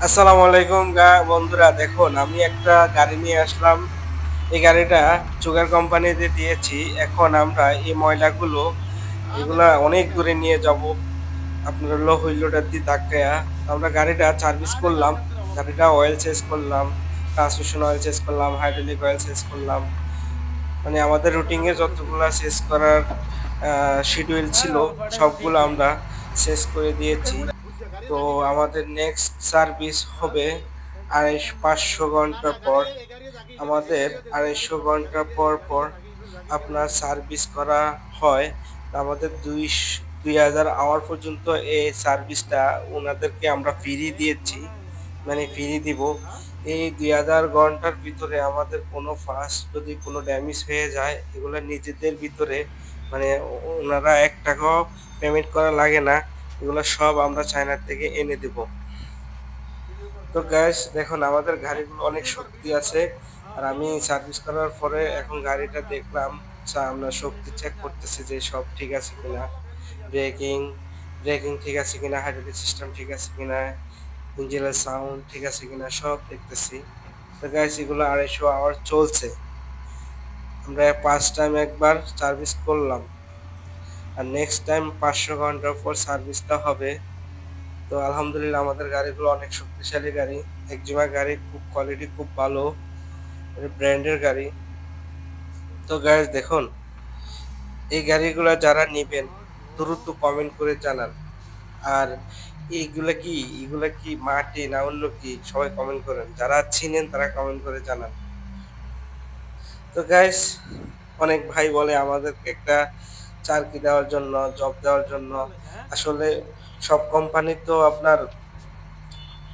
আসসালামু আলাইকুম বন্ধুরা, দেখুন আমি একটা গাড়ি নিয়ে আসলাম। এই গাড়িটা সুগার কোম্পানিতে দিয়েছি। এখন আমরা এই ময়লাগুলো এগুলা অনেক দূরে নিয়ে যাব। আপনার হলো হুইলোটার দিয়ে ধাক্কায়া আমরা গাড়িটা সার্ভিস করলাম। গাড়িটা অয়েল চেঞ্জ করলাম, ট্রান্সমিশন অয়েল চেঞ্জ করলাম, হাইড্রোলিক অয়েল চেঞ্জ করলাম। মানে আমাদের রুটিনে যতগুলা চেঞ্জ করার শিডিউল ছিল সবগুলো আমরা শেষ করে দিয়েছি। তো আমাদের নেক্সট সার্ভিস হবে 500 ঘন্টা পর। আমাদের 250 ঘন্টা পর পর আপনার সার্ভিস করা হয়। আমাদের 2000 আওয়ার পর্যন্ত এই সার্ভিসটা ওনাদেরকে আমরা ফ্রি দিয়েছি, মানে ফ্রি দিব। এই 2000 ঘন্টার ভিতরে আমাদের কোনো ফার্স্ট যদি কোনো ড্যামেজ হয়ে যায়, এগুলো নিজেদের ভিতরে মানে ওনারা 1 টাকাও পেমেন্ট করা লাগে না। এগুলো সব আমরা চায়না থেকে এনে দেব। তো গ্যাস দেখুন, আমাদের গাড়িগুলো অনেক শক্তি আছে। আর আমি সার্ভিস করার পরে এখন গাড়িটা দেখলাম, আমরা শক্তি চেক করতেছি যে সব ঠিক আছে কিনা, ব্রেকিং ব্রেকিং ঠিক আছে কিনা, হাইড্রোলিক সিস্টেম ঠিক আছে কিনা, ইঞ্জিনের সাউন্ড ঠিক আছে কিনা সব দেখতেছি। তো গ্যাস এগুলো 250 আওয়ার চলছে। আমরা ফার্স্ট টাইম একবার সার্ভিস করলাম, আর নেক্সট টাইম 500 ঘন্টা পর সার্ভিসটা হবে। তো আলহামদুলিল্লাহ আমাদের গাড়িগুলো অনেক শক্তিশালী গাড়ি। এক্সিমা গাড়ি খুব কোয়ালিটি খুব ভালো, ব্র্যান্ডের গাড়ি। তো গাইস দেখুন, এই গাড়িগুলো যারা নেবেন দ্রুত কমেন্ট করে জানান। আর এগুলা কি মাটি না অন্য কি, সবাই কমেন্ট করেন। যারা চিনেন তারা কমেন্ট করে জানান। তো গাইস, অনেক ভাই বলে আমাদেরকে একটা চাকরি দেওয়ার জন্য, জব দেওয়ার জন্য। আসলে সব কোম্পানি তো আপনার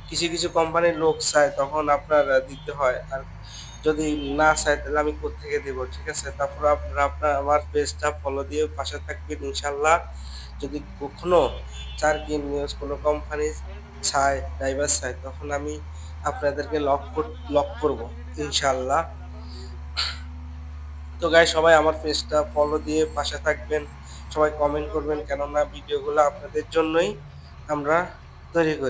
কিছু কিছু কোম্পানির লোক চায়, তখন আপনার দিতে হয়। আর যদি না চায় তাহলে আমি কোত্থেকে দিব, ঠিক আছে? তারপর আপনারা আমার পেজটা ফলো দিয়ে পাশে থাকবেন ইনশাল্লাহ। যদি কখনো চাকরি নিউজ কোনো কোম্পানি চায়, ড্রাইভার চায়, তখন আমি আপনাদেরকে লক করব ইনশাল্লাহ। তো গাই সবাই আমার পেজটা ফলো দিয়ে পাশে থাকবেন, সবাই কমেন্ট করবেন, কেননা ভিডিওগুলো আপনাদের জন্যই আমরা তৈরি করি।